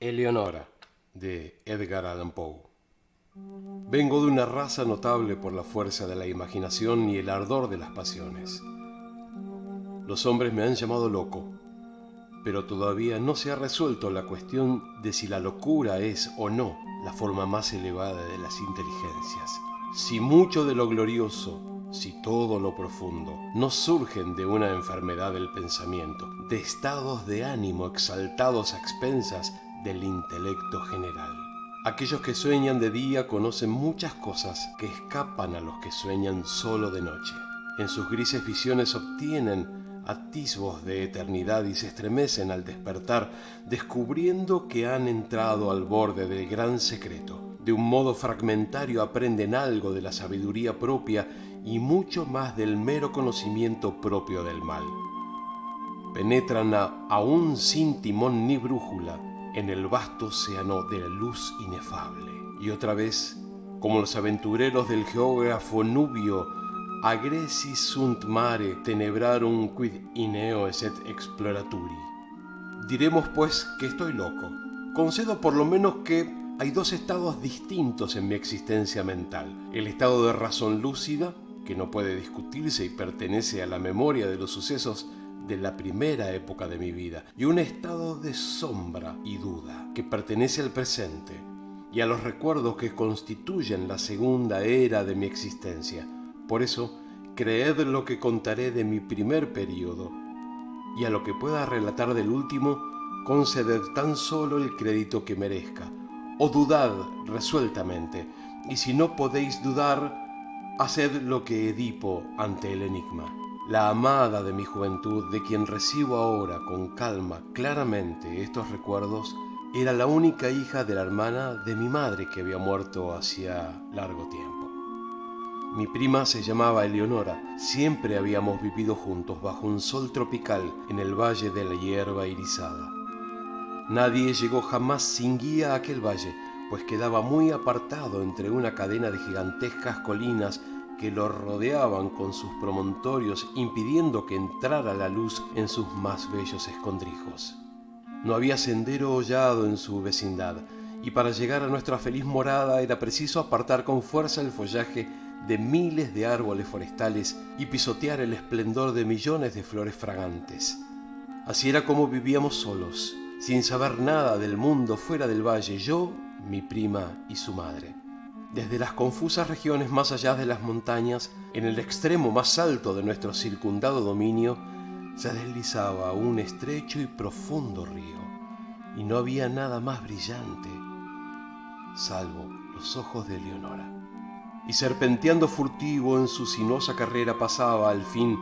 Eleonora, de Edgar Allan Poe. Vengo de una raza notable por la fuerza de la imaginación y el ardor de las pasiones. Los hombres me han llamado loco, pero todavía no se ha resuelto la cuestión de si la locura es o no la forma más elevada de las inteligencias. Si mucho de lo glorioso, si todo lo profundo, no surgen de una enfermedad del pensamiento, de estados de ánimo exaltados a expensas del intelecto general. Aquellos que sueñan de día conocen muchas cosas que escapan a los que sueñan solo de noche. En sus grises visiones obtienen atisbos de eternidad y se estremecen al despertar, descubriendo que han entrado al borde del gran secreto. De un modo fragmentario aprenden algo de la sabiduría propia y mucho más del mero conocimiento propio del mal. Penetran aún sin timón ni brújula en el vasto océano de la luz inefable. Y otra vez, como los aventureros del geógrafo Nubio, agressi sunt mare tenebrarum quid ineo esset exploraturi. Diremos pues que estoy loco. Concedo por lo menos que hay dos estados distintos en mi existencia mental. El estado de razón lúcida, que no puede discutirse y pertenece a la memoria de los sucesos de la primera época de mi vida, y un estado de sombra y duda, que pertenece al presente y a los recuerdos que constituyen la segunda era de mi existencia. Por eso, creed lo que contaré de mi primer período, y a lo que pueda relatar del último, conceded tan solo el crédito que merezca, o dudad resueltamente, y si no podéis dudar, haced lo que Edipo ante el enigma. La amada de mi juventud, de quien recibo ahora con calma claramente estos recuerdos, era la única hija de la hermana de mi madre que había muerto hacía largo tiempo. Mi prima se llamaba Eleonora. Siempre habíamos vivido juntos bajo un sol tropical en el valle de la hierba irisada. Nadie llegó jamás sin guía a aquel valle, pues quedaba muy apartado entre una cadena de gigantescas colinas que lo rodeaban con sus promontorios, impidiendo que entrara la luz en sus más bellos escondrijos. No había sendero hollado en su vecindad, y para llegar a nuestra feliz morada era preciso apartar con fuerza el follaje de miles de árboles forestales y pisotear el esplendor de millones de flores fragantes. Así era como vivíamos solos, sin saber nada del mundo fuera del valle, yo, mi prima y su madre. Desde las confusas regiones más allá de las montañas, en el extremo más alto de nuestro circundado dominio, se deslizaba un estrecho y profundo río, y no había nada más brillante, salvo los ojos de Eleonora. Y serpenteando furtivo en su sinuosa carrera pasaba, al fin,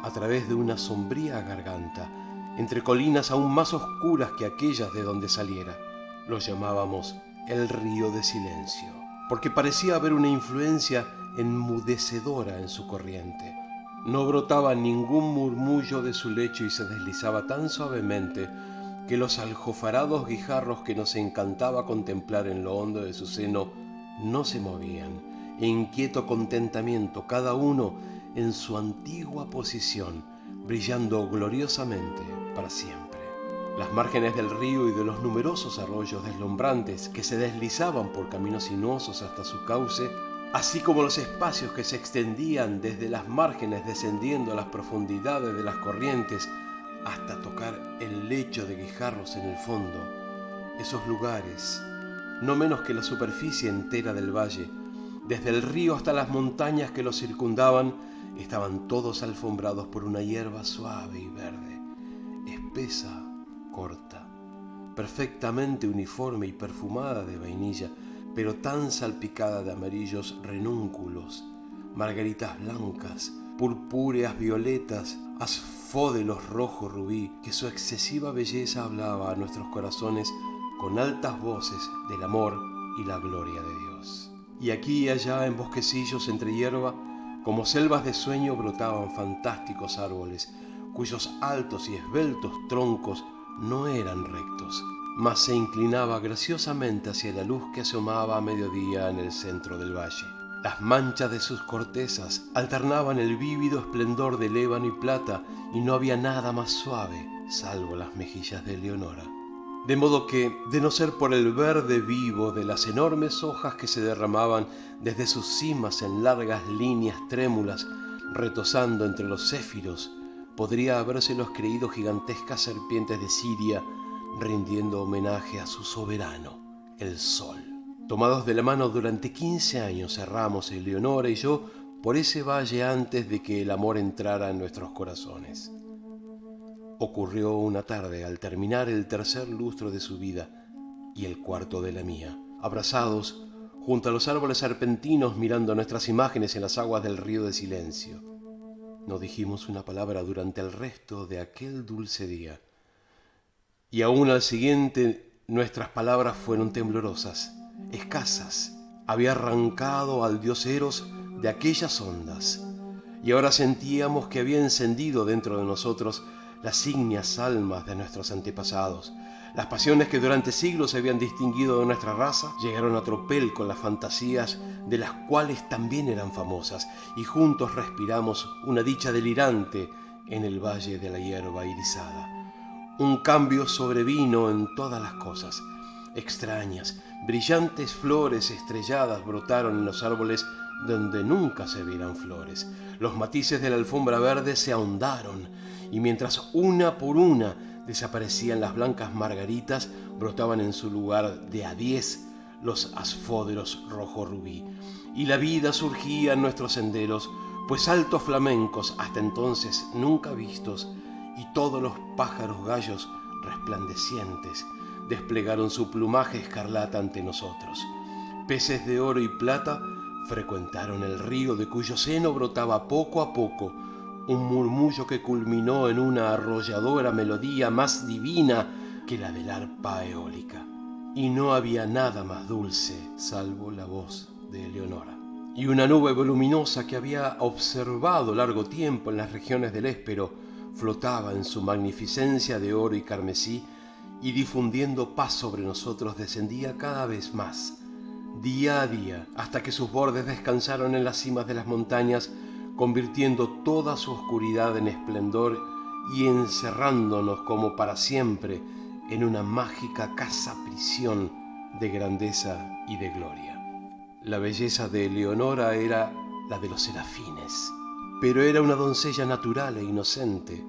a través de una sombría garganta, entre colinas aún más oscuras que aquellas de donde saliera. Lo llamábamos el río de silencio, porque parecía haber una influencia enmudecedora en su corriente. No brotaba ningún murmullo de su lecho y se deslizaba tan suavemente que los aljofarados guijarros que nos encantaba contemplar en lo hondo de su seno no se movían, en quieto contentamiento, cada uno en su antigua posición, brillando gloriosamente para siempre. Las márgenes del río y de los numerosos arroyos deslumbrantes que se deslizaban por caminos sinuosos hasta su cauce, así como los espacios que se extendían desde las márgenes descendiendo a las profundidades de las corrientes hasta tocar el lecho de guijarros en el fondo, esos lugares, no menos que la superficie entera del valle, desde el río hasta las montañas que lo circundaban, estaban todos alfombrados por una hierba suave y verde, espesa, corta, perfectamente uniforme y perfumada de vainilla, pero tan salpicada de amarillos renúnculos, margaritas blancas, purpúreas violetas, asfódelos rojo rubí, que su excesiva belleza hablaba a nuestros corazones con altas voces del amor y la gloria de Dios. Y aquí y allá en bosquecillos entre hierba, como selvas de sueño, brotaban fantásticos árboles, cuyos altos y esbeltos troncos no eran rectos, mas se inclinaba graciosamente hacia la luz que asomaba a mediodía en el centro del valle. Las manchas de sus cortezas alternaban el vívido esplendor del ébano y plata, y no había nada más suave, salvo las mejillas de Eleonora. De modo que, de no ser por el verde vivo de las enormes hojas que se derramaban desde sus cimas en largas líneas trémulas, retozando entre los céfiros, podría habérselos creído gigantescas serpientes de Siria rindiendo homenaje a su soberano, el sol. Tomados de la mano durante 15 años erramos Eleonora y yo por ese valle antes de que el amor entrara en nuestros corazones. Ocurrió una tarde al terminar el tercer lustro de su vida y el cuarto de la mía, abrazados junto a los árboles serpentinos mirando nuestras imágenes en las aguas del río de silencio. No dijimos una palabra durante el resto de aquel dulce día. Y aún al siguiente nuestras palabras fueron temblorosas, escasas. Había arrancado al dios Eros de aquellas ondas, y ahora sentíamos que había encendido dentro de nosotros las ígneas almas de nuestros antepasados. Las pasiones que durante siglos se habían distinguido de nuestra raza llegaron a tropel con las fantasías de las cuales también eran famosas, y juntos respiramos una dicha delirante en el valle de la hierba irisada. Un cambio sobrevino en todas las cosas. Extrañas, brillantes flores estrelladas brotaron en los árboles donde nunca se vieran flores. Los matices de la alfombra verde se ahondaron, y mientras una por una desaparecían las blancas margaritas, brotaban en su lugar de a 10 los asfóderos rojo rubí. Y la vida surgía en nuestros senderos, pues altos flamencos hasta entonces nunca vistos, y todos los pájaros gallos resplandecientes desplegaron su plumaje escarlata ante nosotros. Peces de oro y plata frecuentaron el río de cuyo seno brotaba poco a poco un murmullo que culminó en una arrolladora melodía más divina que la del arpa eólica. Y no había nada más dulce salvo la voz de Eleonora. Y una nube voluminosa que había observado largo tiempo en las regiones del Éspero flotaba en su magnificencia de oro y carmesí, y difundiendo paz sobre nosotros descendía cada vez más, día a día, hasta que sus bordes descansaron en las cimas de las montañas, convirtiendo toda su oscuridad en esplendor y encerrándonos como para siempre en una mágica casa-prisión de grandeza y de gloria. La belleza de Eleonora era la de los serafines, pero era una doncella natural e inocente,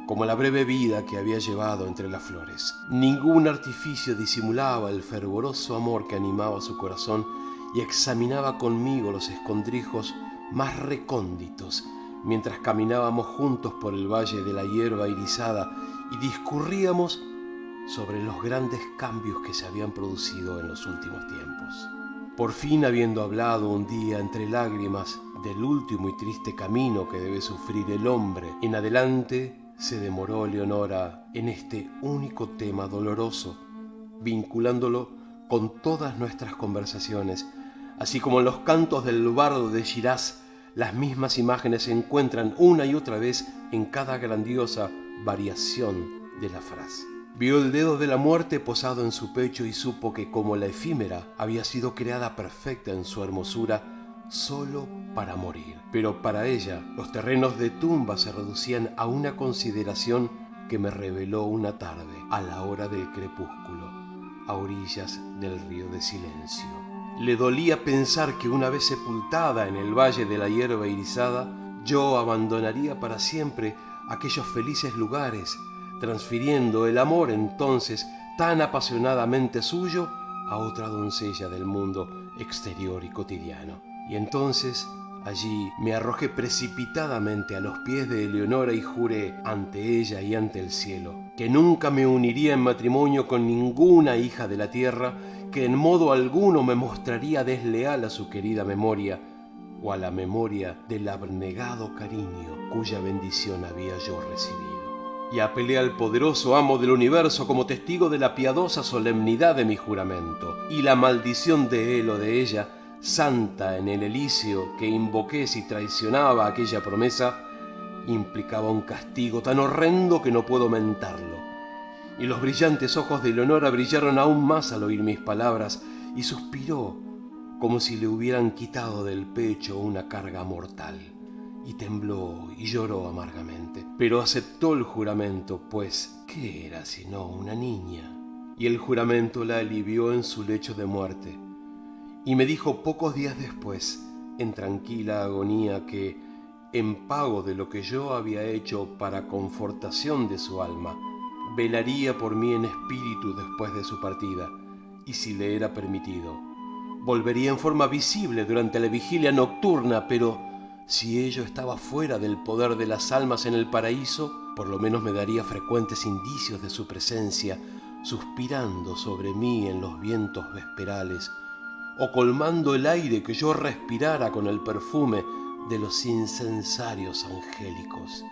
como la breve vida que había llevado entre las flores. Ningún artificio disimulaba el fervoroso amor que animaba su corazón y examinaba conmigo los escondrijos más recónditos mientras caminábamos juntos por el valle de la hierba irisada y discurríamos sobre los grandes cambios que se habían producido en los últimos tiempos. Por fin, habiendo hablado un día entre lágrimas del último y triste camino que debe sufrir el hombre en adelante, se demoró Eleonora en este único tema doloroso, vinculándolo con todas nuestras conversaciones, así como en los cantos del bardo de Shiraz. Las mismas imágenes se encuentran una y otra vez en cada grandiosa variación de la frase. Vio el dedo de la muerte posado en su pecho y supo que, como la efímera, había sido creada perfecta en su hermosura solo para morir. Pero para ella los terrenos de tumba se reducían a una consideración que me reveló una tarde, a la hora del crepúsculo, a orillas del río de silencio. Le dolía pensar que una vez sepultada en el valle de la hierba irisada, yo abandonaría para siempre aquellos felices lugares, transfiriendo el amor entonces tan apasionadamente suyo a otra doncella del mundo exterior y cotidiano. Y entonces allí me arrojé precipitadamente a los pies de Eleonora y juré ante ella y ante el cielo que nunca me uniría en matrimonio con ninguna hija de la tierra, que en modo alguno me mostraría desleal a su querida memoria o a la memoria del abnegado cariño cuya bendición había yo recibido. Y apelé al poderoso amo del universo como testigo de la piadosa solemnidad de mi juramento, y la maldición de él o de ella, santa en el elicio que invoqué si traicionaba aquella promesa, implicaba un castigo tan horrendo que no puedo mentarlo. Y los brillantes ojos de Eleonora brillaron aún más al oír mis palabras, y suspiró como si le hubieran quitado del pecho una carga mortal, y tembló y lloró amargamente, pero aceptó el juramento, pues ¿qué era sino una niña? y el juramento la alivió en su lecho de muerte, y me dijo pocos días después, en tranquila agonía, que, en pago de lo que yo había hecho para confortación de su alma, velaría por mí en espíritu después de su partida, y si le era permitido, volvería en forma visible durante la vigilia nocturna, pero si ello estaba fuera del poder de las almas en el paraíso, por lo menos me daría frecuentes indicios de su presencia, suspirando sobre mí en los vientos vesperales, o colmando el aire que yo respirara con el perfume de los incensarios angélicos.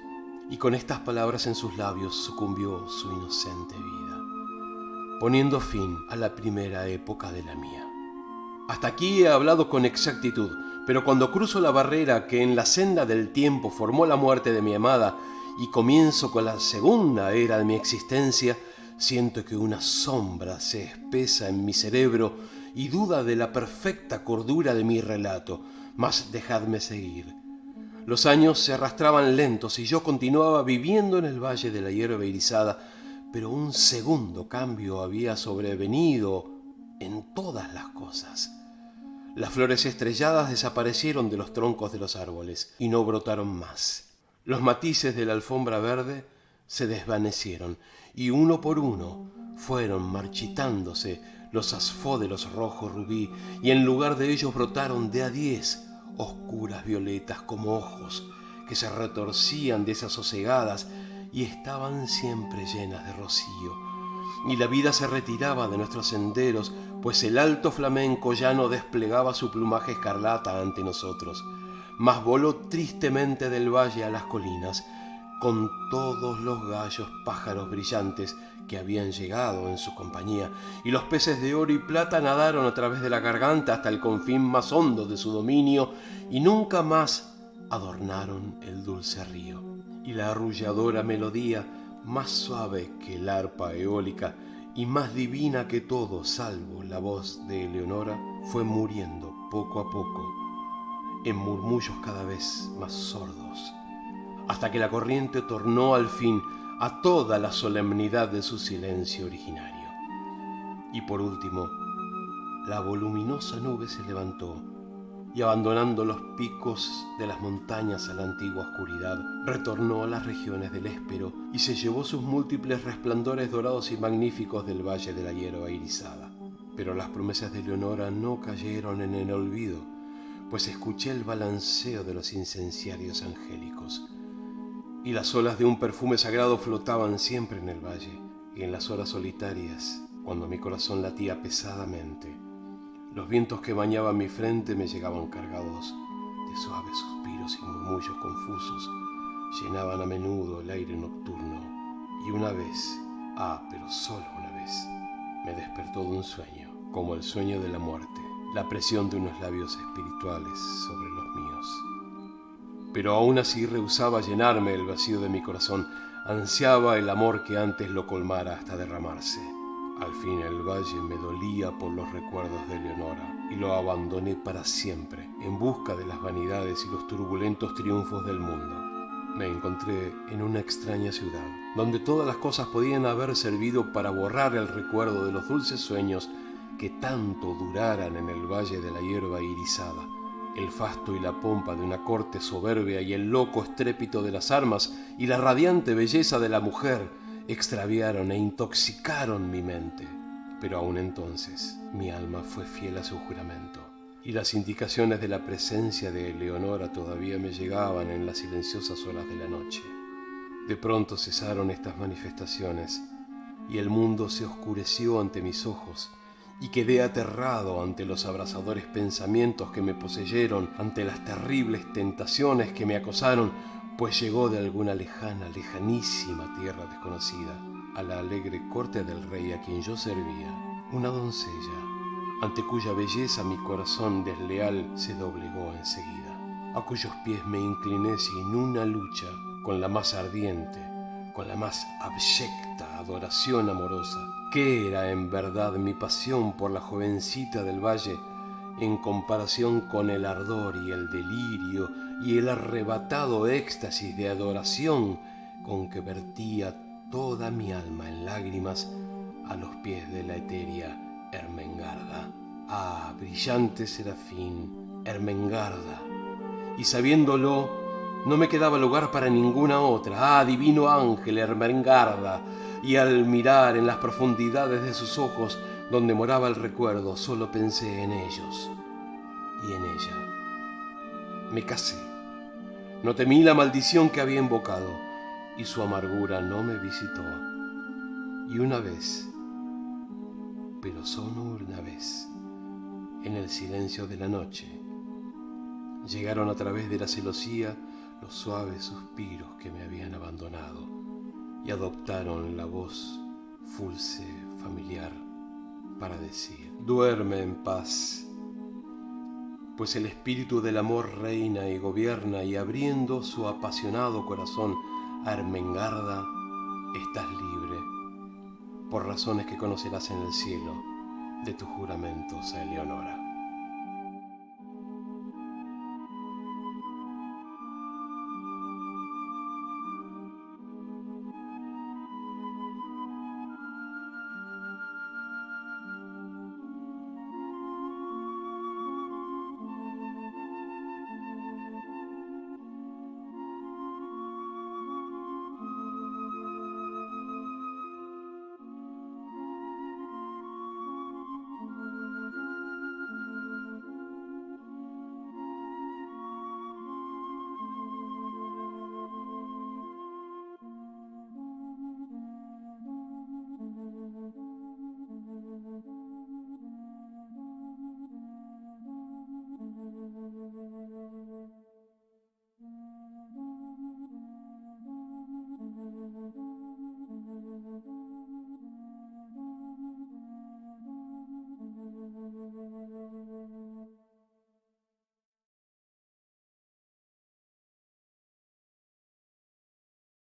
Y con estas palabras en sus labios sucumbió su inocente vida, poniendo fin a la primera época de la mía. Hasta aquí he hablado con exactitud, pero cuando cruzo la barrera que en la senda del tiempo formó la muerte de mi amada y comienzo con la segunda era de mi existencia, siento que una sombra se espesa en mi cerebro y duda de la perfecta cordura de mi relato, mas dejadme seguir. Los años se arrastraban lentos y yo continuaba viviendo en el valle de la hierba irisada, pero un segundo cambio había sobrevenido en todas las cosas. Las flores estrelladas desaparecieron de los troncos de los árboles y no brotaron más. Los matices de la alfombra verde se desvanecieron y uno por uno fueron marchitándose los asfódelos rojo rubí, y en lugar de ellos brotaron de a 10 oscuras violetas como ojos que se retorcían desasosegadas y estaban siempre llenas de rocío. Y la vida se retiraba de nuestros senderos, pues el alto flamenco ya no desplegaba su plumaje escarlata ante nosotros, mas voló tristemente del valle a las colinas, con todos los gallos pájaros brillantes que habían llegado en su compañía, y los peces de oro y plata nadaron a través de la garganta hasta el confín más hondo de su dominio, y nunca más adornaron el dulce río. Y la arrulladora melodía, más suave que el arpa eólica y más divina que todo salvo la voz de Eleonora, fue muriendo poco a poco en murmullos cada vez más sordos, hasta que la corriente tornó al fin a toda la solemnidad de su silencio originario. Y por último, la voluminosa nube se levantó y, abandonando los picos de las montañas a la antigua oscuridad, retornó a las regiones del Éspero y se llevó sus múltiples resplandores dorados y magníficos del valle de la hierba irisada. Pero las promesas de Leonora no cayeron en el olvido, pues escuché el balanceo de los incenciarios angélicos, y las olas de un perfume sagrado flotaban siempre en el valle, y en las horas solitarias, cuando mi corazón latía pesadamente, los vientos que bañaban mi frente me llegaban cargados de suaves suspiros y murmullos confusos, llenaban a menudo el aire nocturno, y una vez, pero solo una vez, me despertó de un sueño, como el sueño de la muerte, la presión de unos labios espirituales sobre los míos. Pero aún así rehusaba llenarme el vacío de mi corazón, ansiaba el amor que antes lo colmara hasta derramarse. Al fin el valle me dolía por los recuerdos de Leonora y lo abandoné para siempre en busca de las vanidades y los turbulentos triunfos del mundo. Me encontré en una extraña ciudad, donde todas las cosas podían haber servido para borrar el recuerdo de los dulces sueños que tanto duraran en el valle de la hierba irisada. El fasto y la pompa de una corte soberbia y el loco estrépito de las armas y la radiante belleza de la mujer extraviaron e intoxicaron mi mente. Pero aún entonces mi alma fue fiel a su juramento, y las indicaciones de la presencia de Eleonora todavía me llegaban en las silenciosas horas de la noche. De pronto cesaron estas manifestaciones, y el mundo se oscureció ante mis ojos, y quedé aterrado ante los abrasadores pensamientos que me poseyeron, ante las terribles tentaciones que me acosaron, pues llegó de alguna lejanísima tierra desconocida, a la alegre corte del rey a quien yo servía, una doncella, ante cuya belleza mi corazón desleal se doblegó enseguida, a cuyos pies me incliné sin una lucha, con la más ardiente, con la más abyecta adoración amorosa. ¿Qué era en verdad mi pasión por la jovencita del valle en comparación con el ardor y el delirio y el arrebatado éxtasis de adoración con que vertía toda mi alma en lágrimas a los pies de la etérea Ermengarda. Ah, brillante serafín, Ermengarda. Y sabiéndolo, no me quedaba lugar para ninguna otra. Ah, divino ángel, Ermengarda. Y al mirar en las profundidades de sus ojos, donde moraba el recuerdo, solo pensé en ellos y en ella. Me casé. No temí la maldición que había invocado, y su amargura no me visitó. Y una vez, pero solo una vez, en el silencio de la noche, llegaron a través de la celosía los suaves suspiros que me habían abandonado y adoptaron la voz dulce, familiar, para decir: duerme en paz, pues el espíritu del amor reina y gobierna, y abriendo su apasionado corazón a Ermengarda, estás libre, por razones que conocerás en el cielo, de tus juramentos a Eleonora.